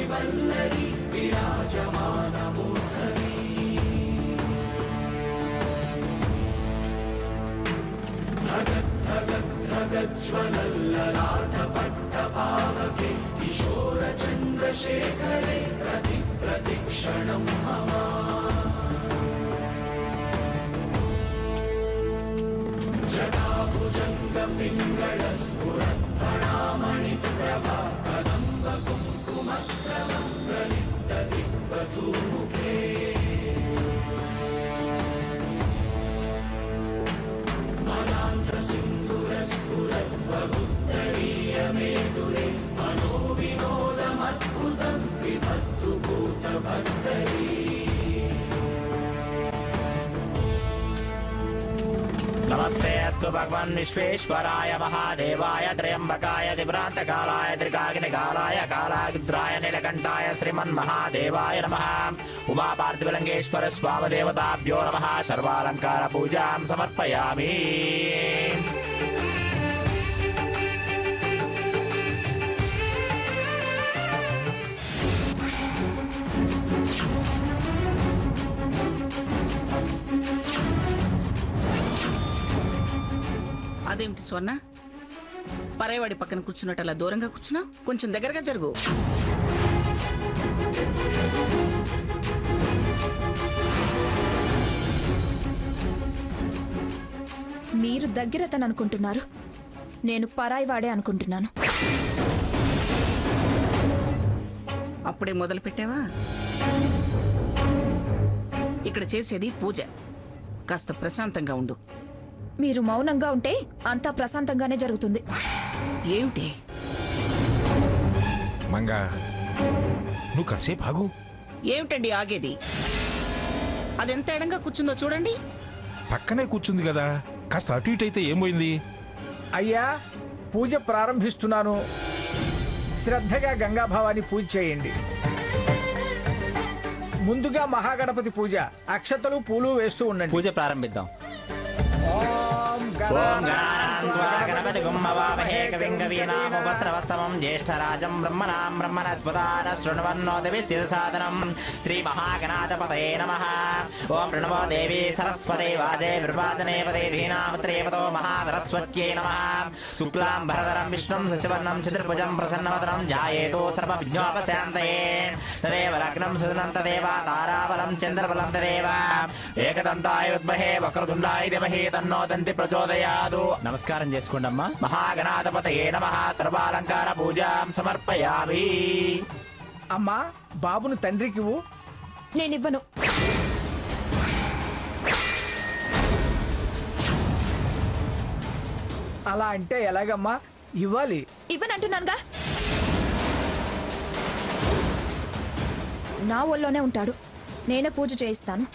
वल्लरी विराजमानमूर्धनि धगज्ज्वलल्ललाटपट्टपावके किशोरचन्द्रशेखरे प्रतिक्षणं मम जटाभुजङ्गपिङ्गळस्फुरत्फणामणिप्रभा कदम्बकुङ्कुमक्रमं प्रलिप्तदिग्वधूमुखे मदान्तसिन्धुरस्फुरद्वगुत्तरीयमेदुरे मनोविनोदमद्भुतं विभक्तु भूतभर्तरी नमस्ते अस्तु भगवान् विश्वेश्वराय महादेवाय त्र्यंबकाय दिव्रान्तकालाय त्रिकाग्निकालाय कालाग्निद्राय नीलकण्ठाय श्रीमन्महादेवाय नमः। उमापार्थिवलिङ्गेश्वर स्वामदेवताभ्यो नमः। सर्वालङ्कार पूजां समर्पयामि। అదేమిటి స్వర్ణ, పరేవాడి పక్కన కూర్చున్నట్టు అలా దూరంగా కూర్చున్నా? కొంచెం దగ్గరగా జరుగు. మీరు దగ్గరతను అనుకుంటున్నారు, నేను పరాయివాడే అనుకుంటున్నాను. అప్పుడే మొదలు పెట్టావా? ఇక్కడ చేసేది పూజ. కాస్త ప్రశాంతంగా ఉండు. మీరు మౌనంగా ఉంటే అంతా ప్రశాంతంగానే జరుగుతుంది. ఏమిటి మంగా, నువ్వు కాసేపు ఆగు. ఏమిటండి ఆగేది? అదెంత ఎడంగా కూర్చుందో చూడండి. పక్కనే కూర్చుంది కదా, కాస్త అటు ఇటు అయితే ఏం పోయింది? అయ్యా, పూజ ప్రారంభిస్తున్నాను. శ్రద్ధగా గంగాభావాన్ని పూజ చేయండి. ముందుగా మహాగణపతి పూజ. అక్షతలు పూలు వేస్తూ ఉండండి. పూజ ప్రారంభిద్దాం. ఓం గణపతి గుమ్మవామహే కవిం కవీనాముపస్రవస్తమం జ్యేష్ఠరాజం బ్రహ్మణాం బ్రహ్మణస్పదాన శృణ్వన్నోదివి శిరసాదనం శ్రీ మహాగణాధిపతయే నమః. ఓం ప్రణవో దేవి సరస్వతి వాజే విర్వాచనే పదే ధీనామత్రేపతో మహాసరస్వత్యై నమః. శుక్లాం భరధరం విష్ణుం సత్యవర్ణం చతుర్భుజం ప్రసన్నవదనం ధ్యాయేతో సర్వవిఘ్నోపశాంతయే. తదేవ లగ్నం సుదనం తదేవ తారాబలం చంద్రబలం తదేవ ఏకదంతాయ విద్మహే వక్రతుండాయ ధీమహి తన్నో దంతి ప్రచోదయాదు. నమస్కారం చేసుకోండి అమ్మా. మహాగణాధిపతయే నమః. సర్వాలంకార పూజాం సమర్పయామి. అమ్మా, బాబును తండ్రికి ఇవ్వు. నేనివ్వను. అలా అంటే ఎలాగమ్మా? ఇవ్వాలి. ఇవ్వనంటున్నానుగా. నా ఒళ్ళోనే ఉంటాడు, నేనే పూజ చేయిస్తాను.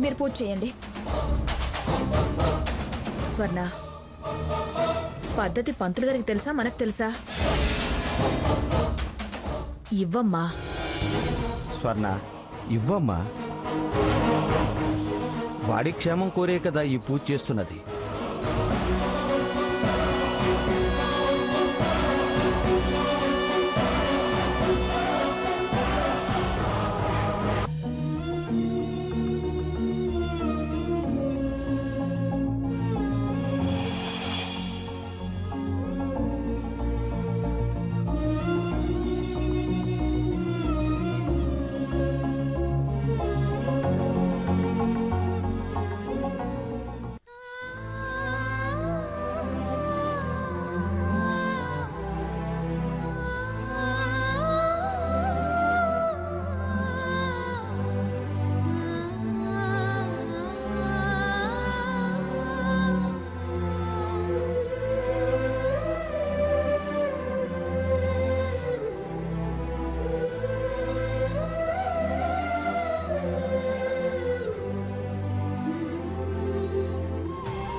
మీరు పూజ చేయండి. స్వర్ణ, పద్ధతి పంతులు గారికి తెలుసా, మనకు తెలుసా? ఇవ్వమ్మా. స్వర్ణ, ఇవ్వమ్మా. వాడి క్షేమం కోరే కదా ఈ పూజ చేస్తున్నది.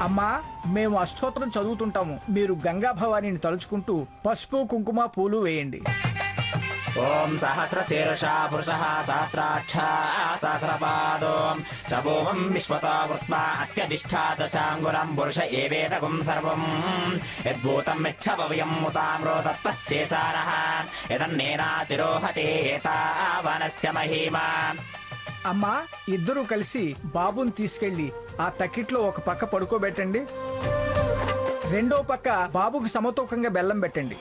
అమ్మా, మేము అష్టోత్తరం చదువుతుంటాము. మీరు గంగా భవానీని తలుచుకుంటూ పసుపు కుంకుమ పూలు వేయండి. ఓం సహస్రశీర్షా పురుషः సహస్రాక్షా సహస్రపాదో సభూమం విశ్వతో వృత్మా అత్యధిష్ఠాదశాంగురం పురుష ఏవేదకం సర్వం యద్భూతం మిచ్చభవ్యం ముతామ్రో తత్తస్యేసారః యదన్నేనాతిరోహతే ఏతావనస్య మహిమా. అమ్మా, ఇద్దరూ కలిసి బాబుని తీసుకెళ్లి ఆ తక్కిట్లో ఒక పక్క పడుకోబెట్టండి, రెండో పక్క బాబుకి సమతూకంగా బెల్లం పెట్టండి.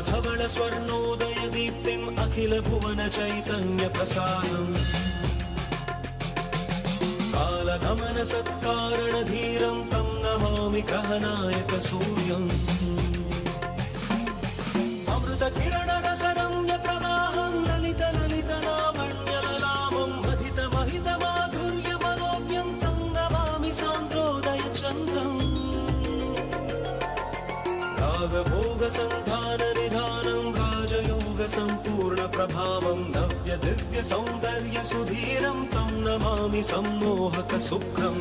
धवल स्वर्णोदय दीप्तिम् अखिल भुवन चैतन्य प्रसादम् कालगमन सत्कारण धीरं तं नमामि ग्रहनायक सूर्यम् अमृत किरण रस रम्य प्रवाहं ललित ललित लावण्य ललामं महित महित माधुर्य मनोज्ञं तं नमामि सान्द्रोदय चन्द्रम् भोग संधान निधानं राजयोग संपूर्ण प्रभावं नव्य दिव्य सौंदर्य सुधीरं तं नमामि सम्मोहक सुखम्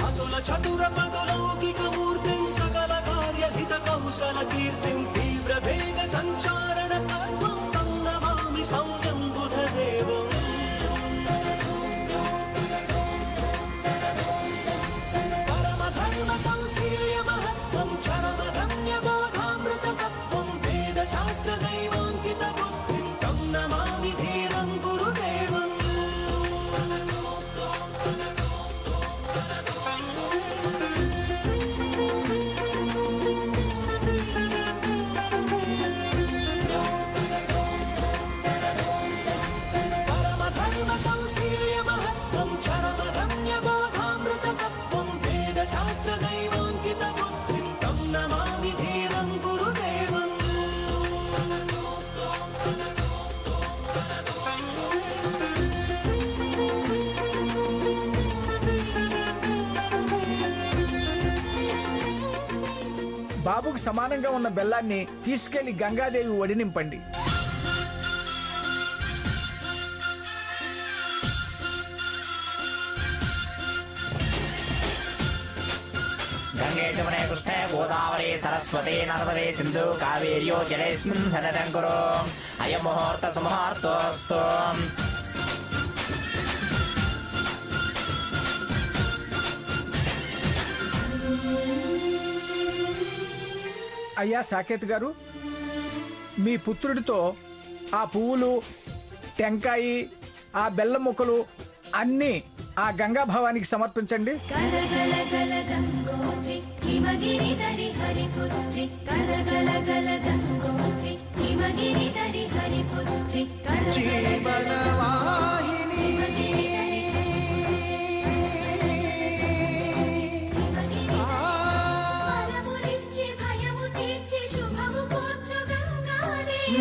अतुल चतुर पदलौकिक मूर्तिं सकल कार्य हित कौशल कीर्तिं तीव्र वेग संचारण तत्त्वं तं नमामि सौम्यं बुधदेवम् परम धर्म संशील्य महत्त्वं चरम रम्य बोधामृत तत्त्वं वेद शास्त्र दैवाङ्कित बुद्धिं तं नमामि धीरं गुरुदेवम् परम धर्म संशील्य महत्त्वं चरम रम्य बोधामृत तत्त्वं वेद शास्त्र दैवाङ्कित बुद्धिं तं नमामि धीरं गुरुदेवम् బాబుకు సమానంగా ఉన్న బెల్లాన్ని తీసుకెళ్లి గంగాదేవి ఒడినింపండి. గంగే జమునే కృష్ణే గోదావరి సరస్వతి నర్మదే సింధు కావేర్యో జలేస్మిన్ సన్నిధిం కురు అయం ముహూర్త సుముహూర్తోస్తు. అయ్యా సాకేత్ గారు, మీ పుత్రుడితో ఆ పువ్వులు, టెంకాయి, ఆ బెల్లం ముక్కలు అన్నీ ఆ గంగా భవానికి సమర్పించండి.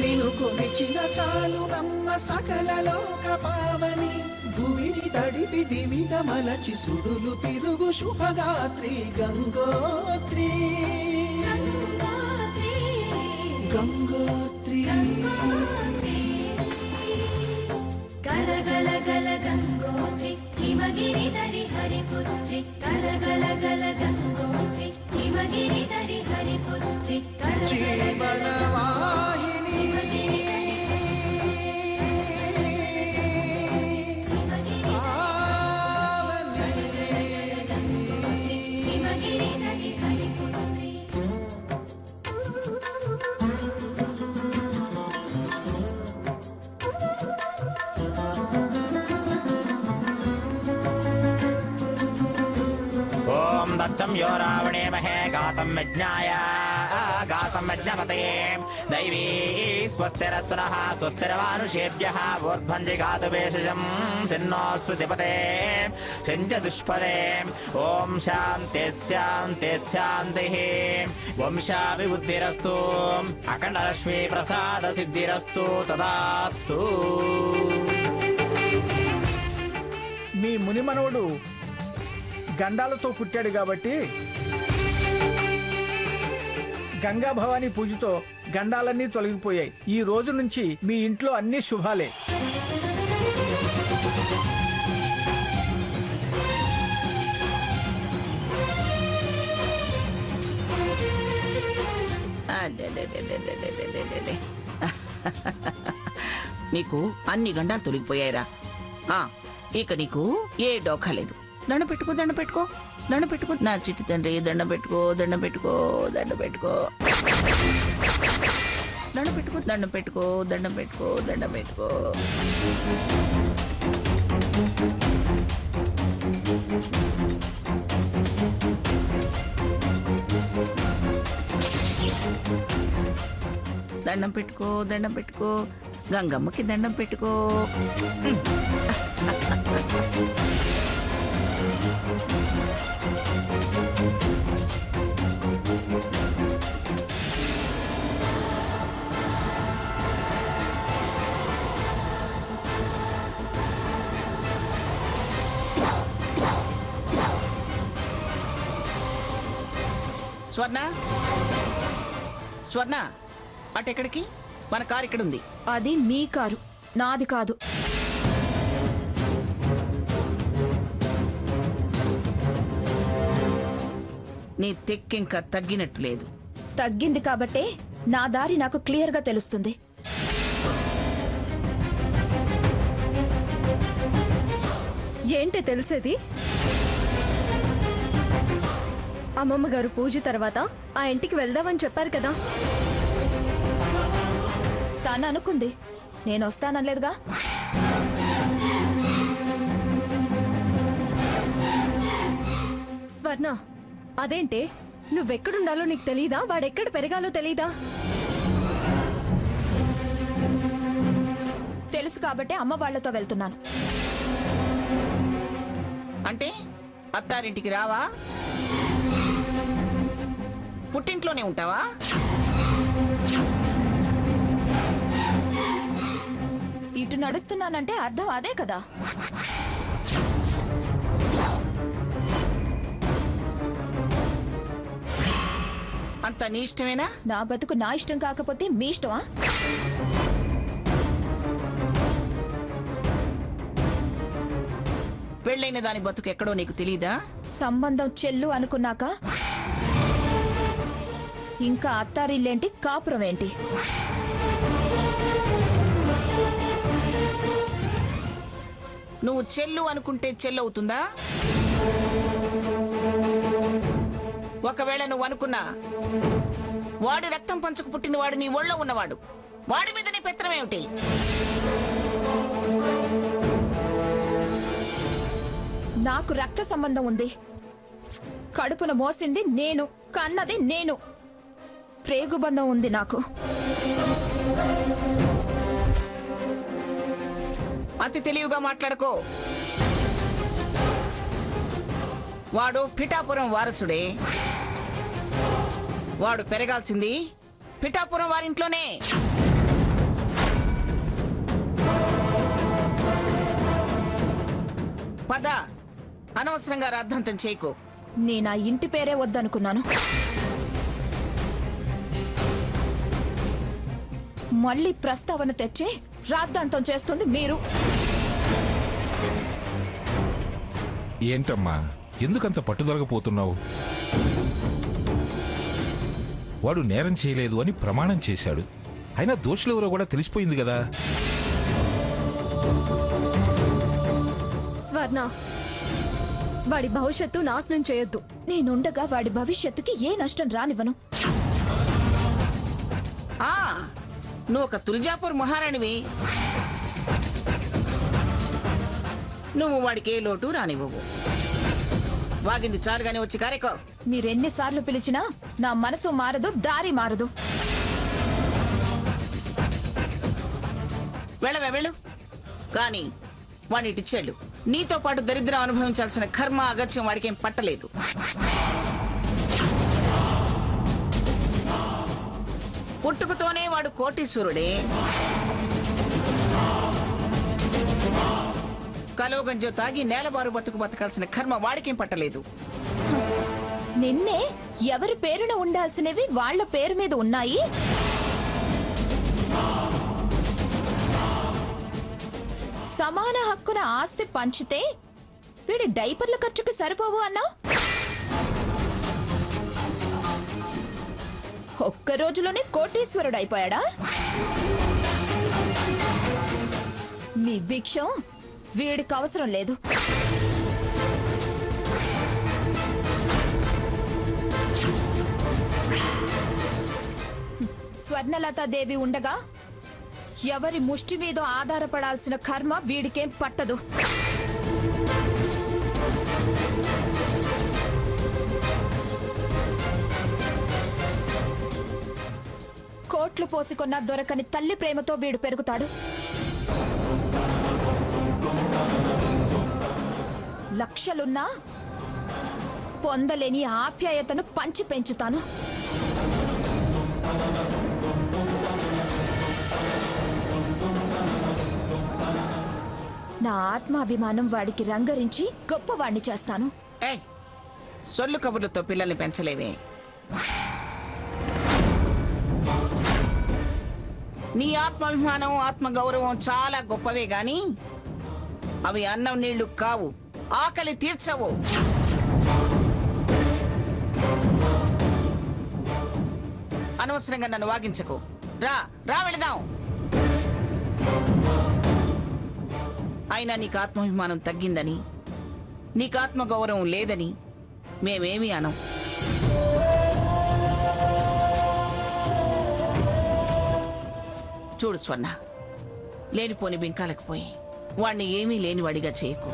నిను కొలిచిన చాలు నమ్మ సకల లోక పావని భూమిని తడిపి దివిగా మలచి సుడులు తిరుగు శుభగాత్రి గంగోత్రి గంగోత్రి గల గల గల గంగోత్రి హిమగిరి దరి హరిపుత్రి గల గల గల గంగోత్రి హిమగిరి దరి హరిపుత్రి జీవనవాహిని హిమగిరి దరి హరిపుత్రి. ఓం దచ్చం యో రావణే మహే గాతం యజ్ఞాయ గాతం యజ్ఞపతే దైవీ స్వస్తిరస్తు నః స్వస్తిర్మానుషేభ్యః ఊర్ధ్వంజి గాతు వేషజం చిన్నోస్తు దిపతే చించ దుష్పదే ఓం శాంతి శాంతి శాంతి వంశాభివృద్ధిరస్తు అఖండలక్ష్మీ ప్రసాద సిద్ధిరస్తు తదాస్తు. మీ మునిమనవుడు గండాలతో పుట్టాడు కాబట్టి గంగా భవానీ పూజతో గండాలన్నీ తొలగిపోయాయి. ఈ రోజు నుంచి మీ ఇంట్లో అన్ని శుభాలే. నీకు అన్ని గండాలు తొలగిపోయాయిరా. ఇక నీకు ఏ డోకా లేదు. దండం పెట్టుకో దండం పెట్టుకో దండం పెట్టుకో నా చిట్టి తండ్రి. దండం పెట్టుకో దండం పెట్టుకో దండం పెట్టుకో దండం పెట్టుకో దండం పెట్టుకో దండం పెట్టుకో దండం పెట్టుకో. దండం పెట్టుకో దండం పెట్టుకో గంగమ్మకి దండం పెట్టుకో. స్వర్ణ స్వర్ణ అటెక్కడికి? మన కారు ఇక్కడ ఉంది. అది మీ కారు, నాది కాదు. నీ తెక్కింకా తగ్గినట్టు లేదు. తగ్గింది కాబట్టే నా దారి నాకు క్లియర్ గా తెలుస్తుంది. ఏంటి తెలిసేది? అమ్మమ్మ గారు పూజ తర్వాత ఆ ఇంటికి వెళ్దామని చెప్పారు కదా. తాను అనుకుంది, నేను వస్తానలేదుగా. స్వర్ణ, అదేంటే నువ్వెక్కడుండాలో నీకు తెలీదా? వాడెక్కడ పెరగాలో తెలీదా? తెలుసు కాబట్టే అమ్మ వాళ్లతో వెళ్తున్నాను. అంటే అత్తారింటికి రావా? పుట్టింట్లోనే ఉంటావా? ఇటు నడుస్తున్నానంటే అర్థం అదే కదా. అంత నీ ఇష్టమేనా? నా బతుకు నా ఇష్టం కాకపోతే మీ ఇష్టమా? పెళ్ళైన దాని బతుకు ఎక్కడో నీకు తెలీదా? సంబంధం చెల్లు అనుకున్నాక ఇంకా అత్తారిల్లేంటి, కాపురం ఏంటి? నువ్వు చెల్లు అనుకుంటే చెల్లవుతుందా? ఒకవేళ నువ్వు అనుకున్నా వాడి రక్తం పంచుకు పుట్టిన వాడు నీ ఒళ్ళో ఉన్నవాడు, వాడి మీద నీ పెత్తనమేమిటి? నాకు రక్త సంబంధం ఉంది. కడుపున మోసింది నేను, కన్నది నేను. ప్రేగుబంధం ఉంది నాకు. అతి తెలివిగా మాట్లాడుకో. వాడు పిఠాపురం వారసుడే. వాడు పెరగాల్సింది పిఠాపురం వారింట్లోనే. పద, అనవసరంగా రాద్ధాంతం చేయకు. నేను ఆ ఇంటి పేరే వద్దనుకున్నాను. మళ్ళీ ప్రస్తావన తెచ్చి రాద్ధాంతం చేస్తుంది మీరు. ఏంటమ్మా, ఎందుకంత పట్టుదలకపోతున్నావు? వాడు నేరం చేయలేదు అని ప్రమాణం చేశాడు. అయినా దోషులెవరో కూడా తెలిసిపోయింది కదా. స్వర్ణ, వాడి భవిష్యత్తు నాశనం చేయొద్దు. నేనుండగా వాడి భవిష్యత్తుకి ఏ నష్టం రానివ్వను. నువ్వు ఒక తుల్జాపూర్ మహారాణివి. నువ్వు వాడికి ఏ లోటు రానివ్వవు. వాగింది చాలుగానే వచ్చి కారేకో. మీరెన్నిసార్లు పిలిచినా నా మనసు మారదు, దారి మారదు. వెళ్ళవే వెళ్ళు. కానీ వాడిటిచ్చాడు. నీతో పాటు దరిద్రం అనుభవించాల్సిన కర్మ అగత్యం వాడికేం పట్టలేదు. పుట్టుకతోనే వాడు కోటీశ్వరుడే. కలోగంజో తాగి నేలబారు బతకాల్సిన కర్మ వాడికేం పట్టలేదు. నిన్నే ఎవరి పేరున ఉండాల్సినవి వాళ్ళ పేరు మీద ఉన్నాయి. సమాన హక్కున ఆస్తి పంచితే వీడి డైపర్ల ఖర్చుకు సరిపోవు అన్నా. ఒక్క రోజులోనే కోటీశ్వరుడు అయిపోయాడా? మీ భిక్షం వీడికి అవసరం లేదు. స్వర్ణలతాదేవి ఉండగా ఎవరి ముష్టి మీద ఆధారపడాల్సిన కర్మ వీడికేం పట్టదు. కోట్లు పోసికొన్నా దొరకని తల్లి ప్రేమతో వీడు పెరుగుతాడు. లక్షలున్నా పొందలేని ఆప్యాయతను పంచి పెంచుతాను. నా ఆత్మాభిమానం వాడికి రంగరించి గొప్పవాణ్ణి చేస్తాను. సొల్లు కబుర్లతో పిల్లల్ని పెంచలేవే. నీ ఆత్మాభిమానం, ఆత్మగౌరవం చాలా గొప్పవే గాని అవి అన్నం నీళ్లు కావు, ఆకలి తీర్చవు. అనవసరంగా నన్ను వాగించకు. రా రా వెళదాం. అయినా నీకు ఆత్మాభిమానం తగ్గిందని, నీకు ఆత్మగౌరవం లేదని మేమేమీ అనం. చూడు స్వర్ణ, లేనిపోని బింకాలకు పోయి వాణ్ణి ఏమీ లేనివాడిగా చేయకు.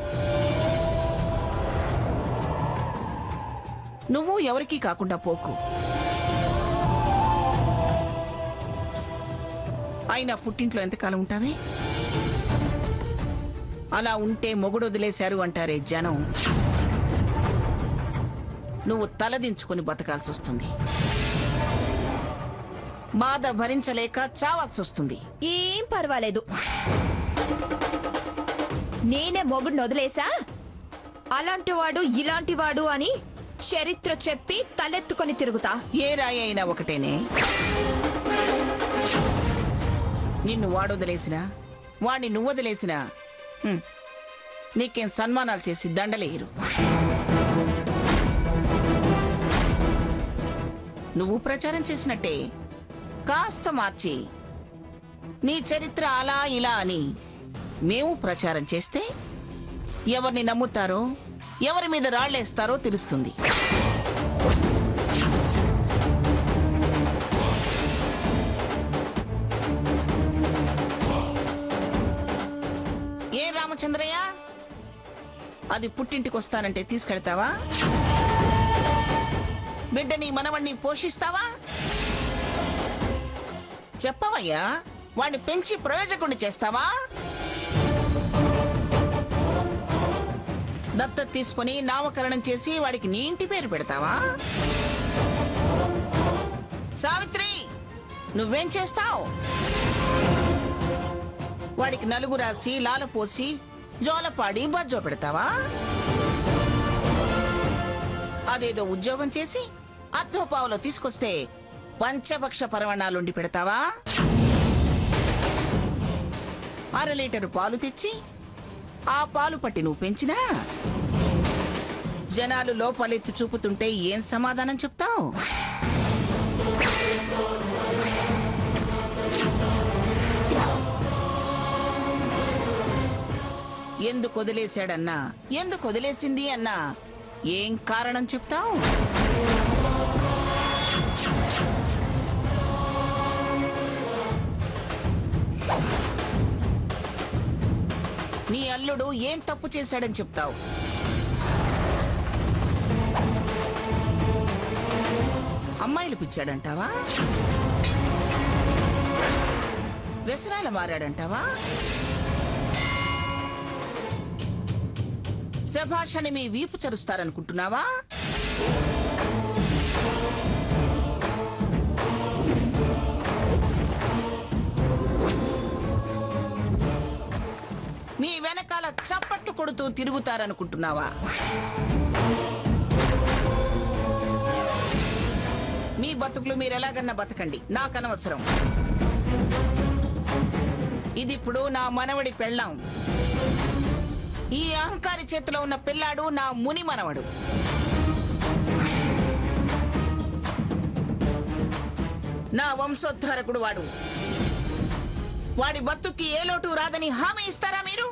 నువ్వు ఎవరికీ కాకుండా పోకు. అయినా పుట్టింట్లో ఎంతకాలం ఉంటావే? అలా ఉంటే మొగుడు వదిలేశారు అంటారే జనం. నువ్వు తలదించుకొని బతకాల్సి వస్తుంది. బాధ భరించలేక చావాల్సి వస్తుంది. ఏం పర్వాలేదు, నేనే మొగుడిని వదిలేసా. అలాంటి వాడు ఇలాంటి వాడు అని చరిత్ర చెప్పి తలెత్తుకొని తిరుగుతా. ఏ రాయి అయినా ఒకటేనే. నిన్ను వాడు వదిలేసినా, వాణ్ణి నువ్వు వదిలేసినా నీకేం సన్మానాలు చేసి దండలేరు. నువ్వు ప్రచారం చేసినట్టే కాస్త మార్చి నీ చరిత్ర అలా ఇలా అని మేము ప్రచారం చేస్తే ఎవరిని నమ్ముతారో, ఎవరి మీద రాళ్లేస్తారో తెలుస్తుంది. ఏ రామచంద్రయ్య, అది పుట్టింటికి వస్తానంటే తీసుకెళ్తావా? బిడ్డని మనవణ్ణి పోషిస్తావా? చెప్పవయ్యా, వాడిని పెంచి ప్రయోజకుడిని చేస్తావా? దత్తత తీసుకుని నామకరణం చేసి వాడికి నీ ఇంటి పేరు పెడతావా? సావిత్రి, నువ్వేం చేస్తావు? వాడికి నలుగు రాసి లాలపోసి జోలపాడి బజ్జో పెడతావా? అదేదో ఉద్యోగం చేసి అర్ధోపావులో తీసుకొస్తే పంచభక్ష పరవణాలుండి పెడతావా? 1/2 లీటరు పాలు తెచ్చి ఆ పాలు పట్టి నువ్వు పెంచినా జనాలు లోపలెత్తి చూపుతుంటే ఏం సమాధానం చెప్తావు? ఎందుకు వదిలేశాడన్నా, ఎందుకు వదిలేసింది అన్నా ఏం కారణం చెప్తావు? నీ అల్లుడు ఏం తప్పు చేశాడని చెప్తావు? అమ్మాయిలు పిచ్చాడంటావా? వ్యసనాల మారాడంటావా? శభాష్ అని మీ వీపు చరుస్తారనుకుంటున్నావా? మీ వెనకాల చప్పట్లు కొడుతూ తిరుగుతారనుకుంటున్నావా? మీ బతుకులు మీరు ఎలాగన్నా బతకండి, నాకనవసరం. ఇది ఇప్పుడు నా మనవడి పెళ్ళాం. ఈ అహంకారి చేతిలో ఉన్న పిల్లాడు నా ముని మనవడు. నా వంశోద్ధారకుడు వాడు. వాడి బతుక్కి ఏ లోటు రాదని హామీ ఇస్తారా మీరు?